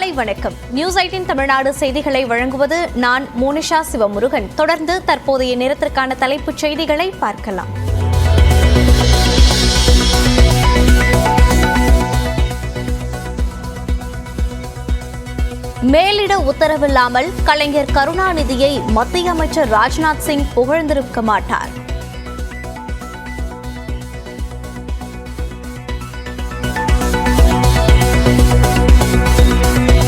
காலை வணக்கம். நியூஸ் 18 தமிழ்நாடு செய்திகளை வழங்குவது நான் மோனிஷா சிவமுருகன். தொடர்ந்து தற்போதைய நேரத்திற்கான தலைப்புச் செய்திகளை பார்க்கலாம். மேலிட உத்தரவில்லாமல் கலைஞர் கருணாநிதியை மத்திய அமைச்சர் ராஜ்நாத் சிங் புகழ்ந்திருக்க மாட்டார்.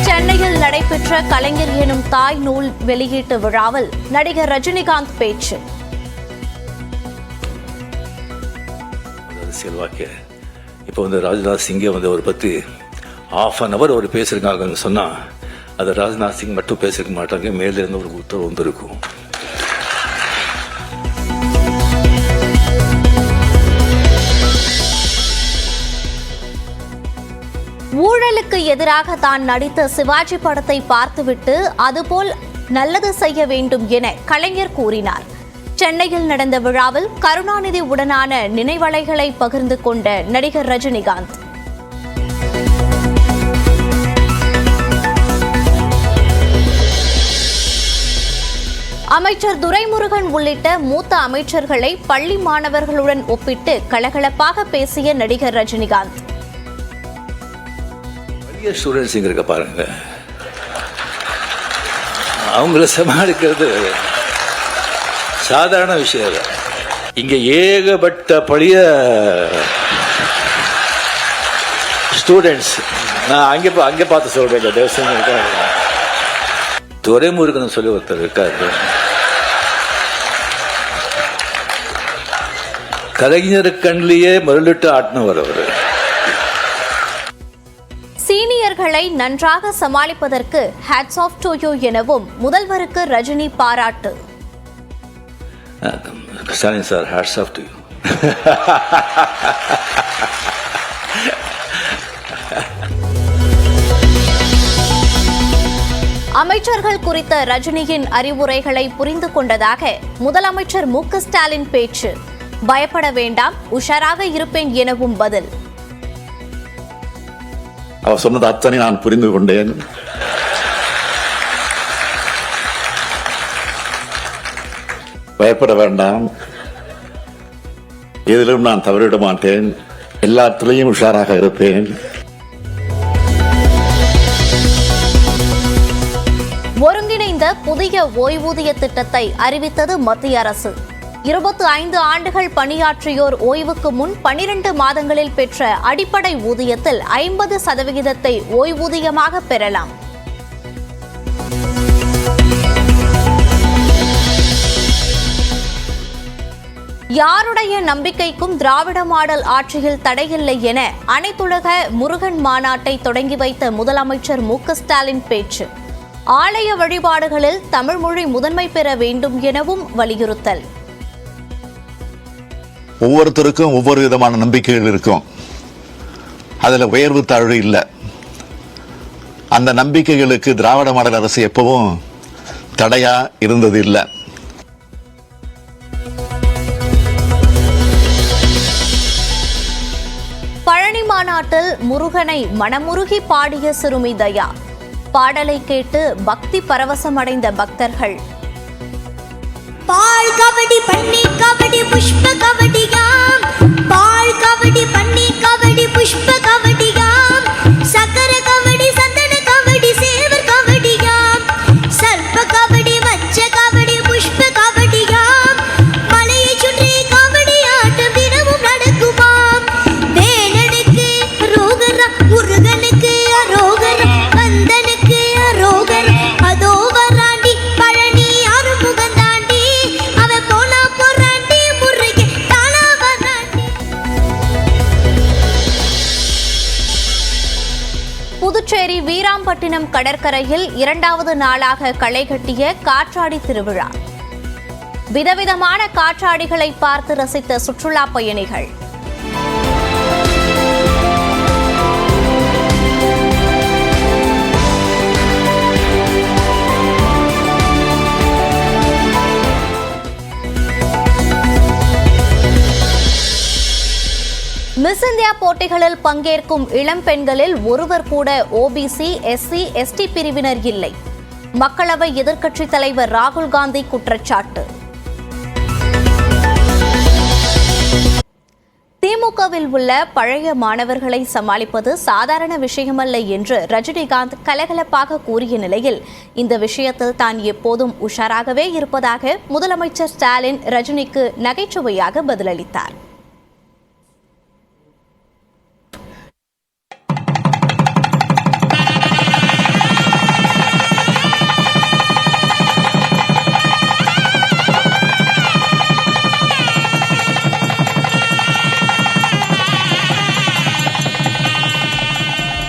சென்னையில் நடைபெற்ற கலைஞர் எனும் தாய் நூல் வெளியீட்டு விழாவில் நடிகர் ரஜினிகாந்த் பேச்சு. இப்போ ராஜ்நாத் சிங்கை ஒரு பத்தி ½ an hour அவர் பேசியிருக்காங்கன்னு சொன்னா அதை ராஜ்நாத் சிங் மட்டும் பேசிருக்க மாட்டாங்க. மேல இருந்து ஒரு உத்தரவு வந்திருக்கும். ஊழலுக்கு எதிராக தான் நடித்த சிவாஜி படத்தை பார்த்துவிட்டு அதுபோல் நல்லது செய்ய வேண்டும் என கலைஞர் கூறினார். சென்னையில் நடந்த விழாவில் கருணாநிதி உடனான நினைவலைகளை பகிர்ந்து கொண்ட நடிகர் ரஜினிகாந்த். அமைச்சர் துரைமுருகன் உள்ளிட்ட மூத்த அமைச்சர்களை பள்ளி மாணவர்களுடன் ஒப்பிட்டு கலகலப்பாக பேசிய நடிகர் ரஜினிகாந்த். பழைய ஸ்டூடெண்ட்ஸ் இங்க இருக்க பாருங்க, அவங்கள சமாளிக்கிறது சாதாரண விஷயம். இங்க ஏகப்பட்ட பழைய ஸ்டூடெண்ட்ஸ். நான் அங்கே பார்த்து சொல்றேன். துரைமுருகன் சொல்லி ஒருத்தர் இருக்காரு, கலைஞர் கண்ணிலேயே மருளிட்டு ஆட்டினவர் அவர். சீனியர்களை நன்றாக சமாளிப்பதற்கு ஹேட்ஸ் ஆஃப் டு யூ எனவும் முதல்வருக்கு ரஜினி பாராட்டு. Stalin sir, hats off to you. அமைச்சர்கள் குறித்த ரஜினியின் அறிவுரைகளை புரிந்து கொண்டதாக முதலமைச்சர் மு.க. ஸ்டாலின் பேச்சு. பயப்பட வேண்டாம், உஷாராக இருப்பேன் எனவும் பதில். அவர் சொன்னது அத்தனை நான் புரிந்து கொண்டேன். பயப்பட வேண்டாம், எதிலும் நான் தவறிவிட மாட்டேன், எல்லாத்திலையும் உஷாராக இருப்பேன். ஒருங்கிணைந்த புதிய ஓய்வூதிய திட்டத்தை அறிவித்தது மத்திய அரசு. 25 ஆண்டுகள் பணியாற்றியோர் ஓய்வுக்கு முன் 12 மாதங்களில் பெற்ற அடிப்படை ஊதியத்தில் 50% ஓய்வூதியமாக பெறலாம். யாருடைய நம்பிக்கைக்கும் திராவிட மாடல் ஆட்சியில் தடையில்லை என அனைத்துலக முருகன் மாநாட்டை தொடங்கி வைத்த முதலமைச்சர் மு.க. ஸ்டாலின் பேச்சு. ஆலய வழிபாடுகளில் தமிழ் மொழி முதன்மை பெற வேண்டும் எனவும் வலியுறுத்தல். ஒவ்வொருத்தருக்கும் ஒவ்வொரு விதமான நம்பிக்கைகள் இருக்கும். அதுல உயர்வு தாழ்வு இல்லை. அந்த நம்பிக்கைகளுக்கு திராவிட மாடல் அரசு எப்பவும் தடையா இருந்தது இல்லை. பழனி மாநாட்டில் முருகனை மனமுருகி பாடிய சிறுமி தயா. பாடலை கேட்டு பக்தி பரவசமடைந்த பக்தர்கள். பால் கபடி பண்ணி கபடி புஷ்ப கபடியாம், பால் கபடி பண்ணி கபடி புஷ்ப கபடியாம், சக்கர கபடி சந்தன கபடி சேவர் கபடியாம், சர்ப்ப கபடி வச்ச கபடி புஷ்ப கபடியாம், மலையை சுற்றி கபடி ஆட்டம் தினமும் நடக்குமாம். வேலனுக்கு ரோகரா, முருகனுக்கு அரோகரா, வந்தனுக்கு அரோகரா, அதோ வராண்டி பழனி ஆறுமுகன் தாண்டி, அவன் போனா போறாண்டி முருகே தானா வராண்டி. புதுச்சேரி வீராம்பட்டினம் கடற்கரையில் 2வது நாளாக களை கட்டிய காற்றாடி திருவிழா. விதவிதமான காற்றாடிகளை பார்த்து ரசித்த சுற்றுலா பயணிகள். மிஸ் இந்தியா இந்தியா போட்டிகளில் பங்கேற்கும் இளம் பெண்களில் ஒருவர் கூட ஓபிசி, எஸ்சி, எஸ்டி பிரிவினர் இல்லை. மக்களவை எதிர்க்கட்சித் தலைவர் ராகுல் காந்தி குற்றச்சாட்டு. திமுகவில் உள்ள பழைய மாணவர்களை சமாளிப்பது சாதாரண விஷயமல்ல என்று ரஜினிகாந்த் கலகலப்பாக கூறிய நிலையில் இந்த விஷயத்தில் தான் எப்போதும் உஷாராகவே இருப்பதாக முதலமைச்சர் ஸ்டாலின் ரஜினிக்கு நகைச்சுவையாக பதிலளித்தார்.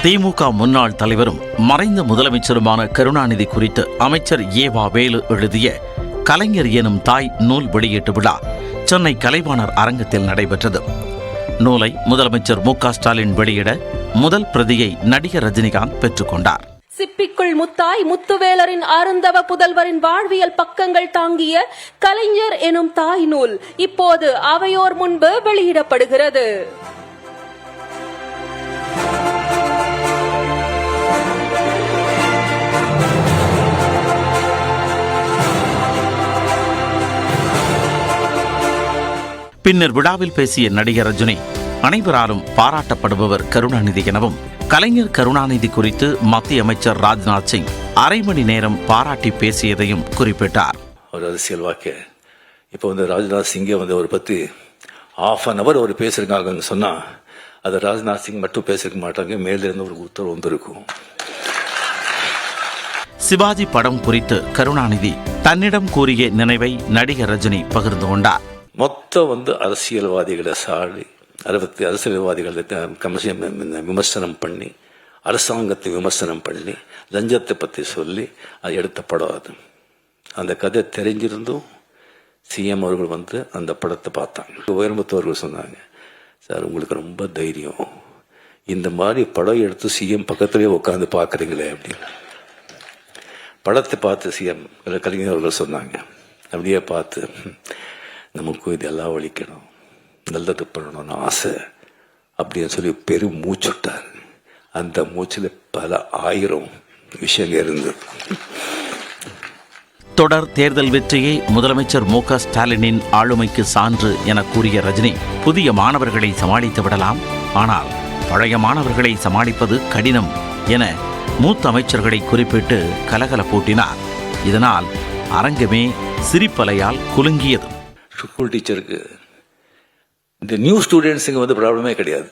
திமுக முன்னாள் தலைவரும் மறைந்த முதலமைச்சருமான கருணாநிதி குறித்து அமைச்சர் ஏவா வேலு எழுதிய கலைஞர் எனும் தாய் நூல் வெளியீட்டு விழா சென்னை கலைவாணர் அரங்கத்தில் நடைபெற்றது. நூலை முதலமைச்சர் மு.க.ஸ்டாலின் வெளியிட முதல் பிரதியை நடிகர் ரஜினிகாந்த் பெற்றுக்கொண்டார். சிப்பிக்குள் முத்தாய் முத்துவேலரின் அருந்தவ புதல்வரின் வாழ்வியல் பக்கங்கள் தாங்கிய கலைஞர் எனும் தாய் நூல் இப்போது அவையோர் முன்பு வெளியிடப்படுகிறது. பின்னர் விழாவில் பேசிய நடிகர் ரஜினி, அனைவராலும் பாராட்டப்படுபவர் கருணாநிதி எனவும், கலைஞர் கருணாநிதி குறித்து மத்திய அமைச்சர் ராஜ்நாத் சிங் அரை மணி நேரம் பாராட்டி பேசியதையும் குறிப்பிட்டார். ஒரு அரசியல் வாக்கிய இப்போ ராஜ்நாத் சிங்கை ஒரு பற்றி ½ அவர் பேசுறாங்கன்னு சொன்னா அது ராஜ்நாத் சிங் மட்டும் பேசிருக்க மாட்டாங்க, மேலிருந்து ஒரு உத்தரவு வந்திருக்கும். சிவாஜி படம் குறித்து கருணாநிதி தன்னிடம் கூறிய நினைவை நடிகர் ரஜினி பகிர்ந்து கொண்டார். மொத்தம் அரசியல்வாதிகளை சாடி அரசியல்வாதிகளை விமர்சனம் பண்ணி, அரசாங்கத்தை விமர்சனம் பண்ணி, லஞ்சத்தை பற்றி சொல்லி அது எடுத்த படம். அது அந்த கதை தெரிஞ்சிருந்தும் சிஎம் அவர்கள் அந்த படத்தை பார்த்தாங்க. உயர்மத்து அவர்கள் சொன்னாங்க, சார் உங்களுக்கு ரொம்ப தைரியம், இந்த மாதிரி படம் எடுத்து சிஎம் பக்கத்துலேயே உட்காந்து பார்க்குறீங்களே அப்படின்னு. படத்தை பார்த்து சிஎம் கலைஞர் அவர்கள் சொன்னாங்க, அப்படியே பார்த்து நமக்கும் இதெல்லாம் ஒழிக்கணும், நல்லது பண்ணணும்னு ஆசை அப்படின்னு சொல்லி பெரும் மூச்சுட்டார். அந்த மூச்சில் பல 1000 விஷயங்கள் இருந்தது. தொடர் தேர்தல் வெற்றியே முதலமைச்சர் மு.க.ஸ்டாலினின் ஆளுமைக்கு சான்று என கூறிய ரஜினி, புதிய மாணவர்களை சமாளித்து விடலாம், ஆனால் பழைய மாணவர்களை சமாளிப்பது கடினம் என மூத்த அமைச்சர்களை குறிப்பிட்டு கலகலப்பூட்டினார். இதனால் அரங்கமே சிரிப்பலையால் குலுங்கியது. ஸ்கூல் டீச்சருக்கு இந்த நியூ ஸ்டூடெண்ட்ஸுங்க ப்ராப்ளமே கிடையாது,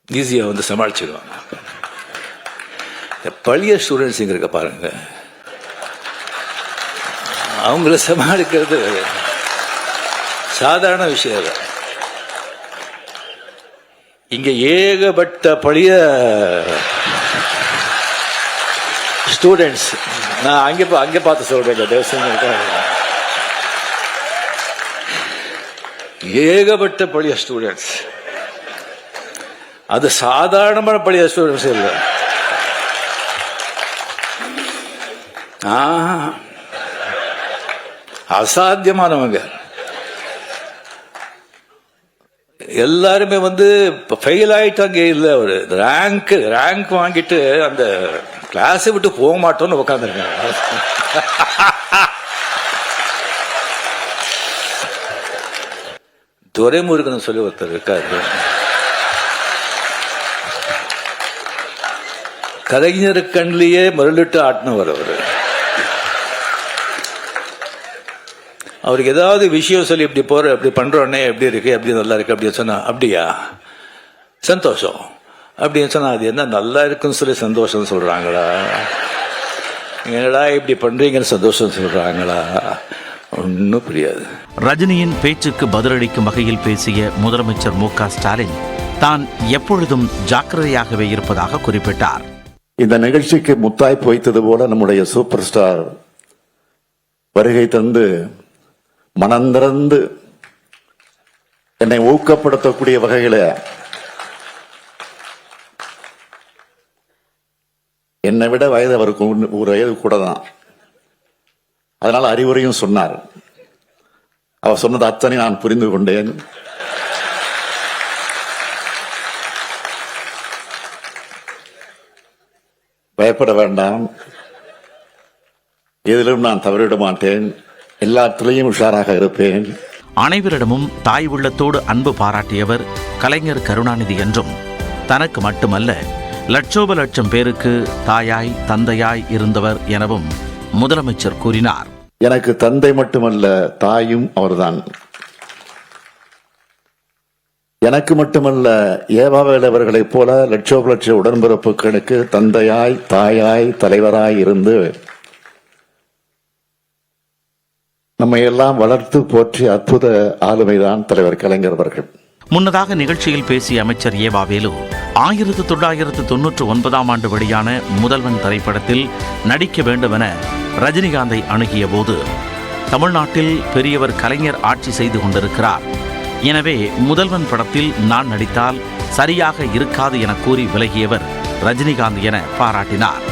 ஈஸியாக சமாளிச்சிடுவாங்க. பழைய ஸ்டூடெண்ட்ஸுங்க இருக்க பாருங்க, அவங்கள சமாளிக்கிறது சாதாரண விஷயம். இங்க ஏகப்பட்ட பழைய ஸ்டூடெண்ட்ஸ், நான் அங்கே பார்த்து சொல்றேன், ஏகப்பட்ட பழைய ஸ்டூடெண்ட்ஸ், அது சாதாரணமான பழைய ஸ்டூடெண்ட்ஸ் இல்லை, அசாத்தியமானவங்க. எல்லாருமே ஃபெயில் ஆயிட்டாங்க. இல்ல ஒரு ரேங்க் வாங்கிட்டு அந்த கிளாஸை விட்டு போக மாட்டோம்னு உட்காந்துருக்காங்க. துரைமுருகன் சொல்லி ஒருத்தர் இருக்காரு, கலைஞர் கண்ணிலேயே மருளிட்டு ஆட்டினவர் அவரு. அவருக்கு ஏதாவது விஷயம் சொல்லி இப்படி போற, இப்படி பண்றோன்னே எப்படி இருக்கு, எப்படி நல்லா இருக்கு அப்படின்னு சொன்னா, அப்படியா சந்தோஷம் அப்படின்னு சொன்னா, அது என்ன நல்லா இருக்குன்னு சொல்லி சந்தோஷம் சொல்றாங்களா, என்னடா இப்படி பண்றீங்கன்னு சந்தோஷம் சொல்றாங்களா, ஒன்னும் புரியாது. ரஜினியின் பேச்சுக்கு பதிலளிக்கும் வகையில் பேசிய முதலமைச்சர் மு.க.ஸ்டாலின் தான் எப்பொழுதும் ஜாக்கிரதையாகவே இருப்பதாக குறிப்பிட்டார். இந்த நிகழ்ச்சிக்கு முத்தாய்ப்பு வைத்தது போல நம்முடைய சூப்பர் ஸ்டார் வருகை தந்து மனந்திறந்து என்னை ஊக்கப்படுத்தக்கூடிய வகையில என்னை விட வயது அவருக்கு ஒரு வயது கூட தான், அதனால அறிவுரையும் சொன்னார். அவர் சொன்னது அத்தனை நான் புரிந்து கொண்டேன். பயப்பட வேண்டாம், எதிலும் நான் தவறிவிட மாட்டேன், எல்லாத்திலையும் உஷாராக இருப்பேன். அனைவரிடமும் தாய் உள்ளத்தோடு அன்பு பாராட்டியவர் கலைஞர் கருணாநிதி என்றும், தனக்கு மட்டுமல்ல லட்சோப லட்சம் பேருக்கு தாயாய் தந்தையாய் இருந்தவர் எனவும் முதலமைச்சர் கூறினார். எனக்கு தந்தை மட்டுமல்ல, தாயும் அவர்தான். எனக்கு மட்டுமல்ல, ஏவாவேல் அவர்களைப் போல லட்சோப லட்ச உடன்பிறப்புகளுக்கு தந்தையாய் தாயாய் தலைவராய் இருந்து நம்மை எல்லாம் வளர்த்து போற்றி அற்புத ஆளுமைதான் தலைவர் கலைஞர் அவர்கள். முன்னதாக நிகழ்ச்சியில் பேசிய அமைச்சர் ஏவாவேலு 1999 ஆண்டு வெளியான முதல்வன் திரைப்படத்தில் நடிக்க வேண்டும் என ரஜினிகாந்தை அணுகிய போது, தமிழ்நாட்டில் பெரியவர் கலைஞர் ஆட்சி செய்து கொண்டிருக்கிறார், எனவே முதல்வன் படத்தில் நான் நடித்தால் சரியாக இருக்காது என கூறி விலகியவர் ரஜினிகாந்த் என பாராட்டினார்.